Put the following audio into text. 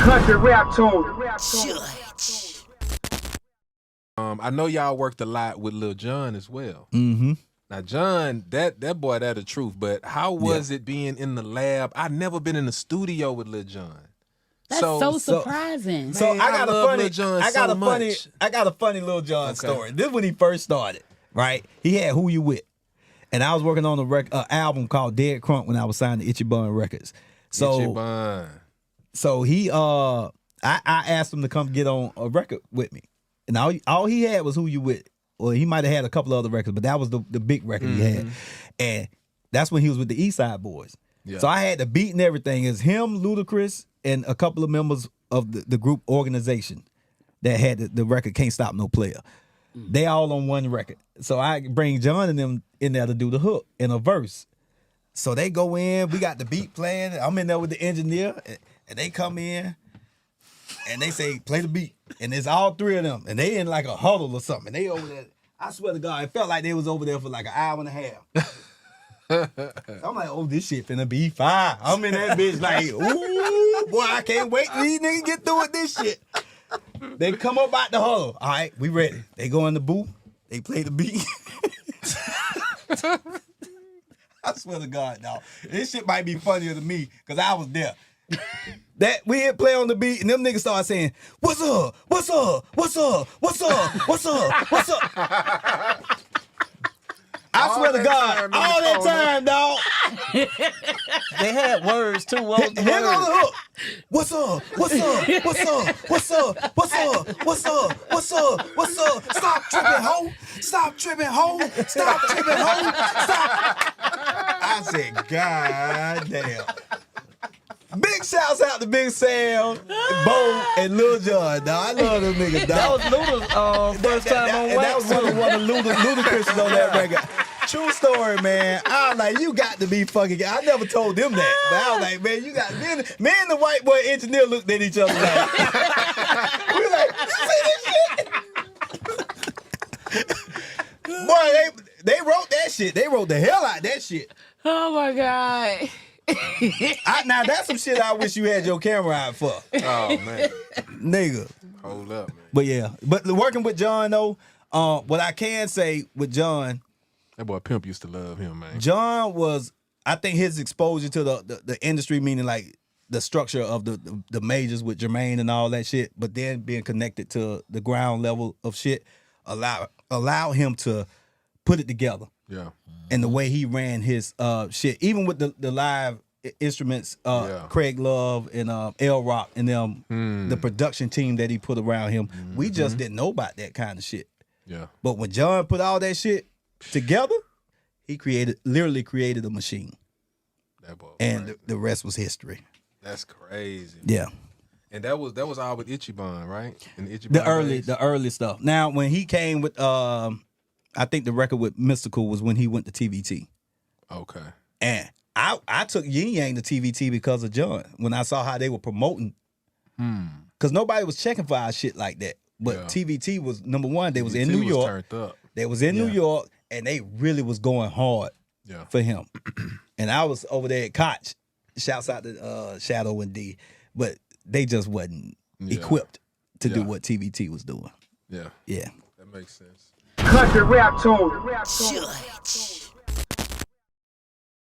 Country rap tune. I know y'all worked a lot with Lil Jon as well. Mm-hmm. Now, John, that boy, that the truth. But how was it being in the lab? I've never been in the studio with Lil Jon. That's so surprising. So Man, I got a love funny, Lil Jon I got so a funny, much. I got a funny Lil Jon story. This is when he first started, right? He had Who You With, and I was working on a album called Dead Crunk when I was signed to Itchy Bun Records. So, Itchy Bun. so he, I asked him to come get on a record with me, and all he had was Who You With. Well, he might have had a couple of other records, but that was the big record he had, and that's when he was with the East Side Boys. Yeah. So I had the beat and everything. It's him, Ludacris, and a couple of members of the group Organization that had the record Can't Stop No Player. They all on one record. So I bring John and them in there to do the hook in a verse. So they go in, we got the beat playing. I'm in there with the engineer, and they come in and they say, play the beat. And it's all three of them. And they in like a huddle or something. And they over there. I swear to God, it felt like they was over there for like an hour and a half. I'm like, oh, this shit finna be fire. I'm in that bitch like, ooh, boy, I can't wait till these niggas get through with this shit. They come up out the huddle. All right, we ready. They go in the booth. They play the beat. I swear to God, dog. This shit might be funnier than me because I was there. That we hit play on the beat and them niggas start saying, what's up? What's up? What's up? What's up? What's up? What's up? I swear to God, all that time, dog. They had words too. What was the Here go the words? hook. What's up? What's up? What's up? What's up? What's up? What's up? What's up? What's up? Stop tripping, ho. Stop tripping, ho. Stop tripping, ho. Stop. I said, God damn. Big shouts out to Big Sam, Bo, and Lil Jon, dog. I love them niggas, dog. That was Luda's first time on And that wax. was one of Ludacris on that record. True story, man. I was like, you got to be fucking. I never told them that, but I was like, man, you got. Me and the white boy engineer looked at each other like, we were like, you see this shit? Boy, they wrote that shit. They wrote the hell out of that shit. Oh my God. Now that's some shit I wish you had your camera out for, Oh, man. nigga. Hold up, man. But yeah, but working with John though, what I can say with John. That boy Pimp used to love him, man. John was, I think his exposure to the industry, meaning like the structure of the majors with Jermaine and all that shit, but then being connected to the ground level of shit, allow him to put it together. Yeah. And the way he ran his shit, even with the live instruments, Craig Love and L Rock and them, the production team that he put around him, we just didn't know about that kind of shit. Yeah. But when John put all that shit together, he literally created a machine. That boy. And crazy. the rest was history. That's crazy. Yeah. And that was all with Itchy Bun, right? And Itchy The Bun days? early stuff. Now when he came with I think the record with Mystical was when he went to TVT. Okay. And I took Yin Yang to TVT because of John. When I saw how they were promoting. Because nobody was checking for our shit like that. But TVT was number one. They was in TVT New York. Turned up. They was in New York and they really was going hard for him. And I was over there at Koch. Shouts out to Shadow and D. But they just wasn't equipped to do what TVT was doing. Yeah. Yeah. That makes sense. Country rap tune.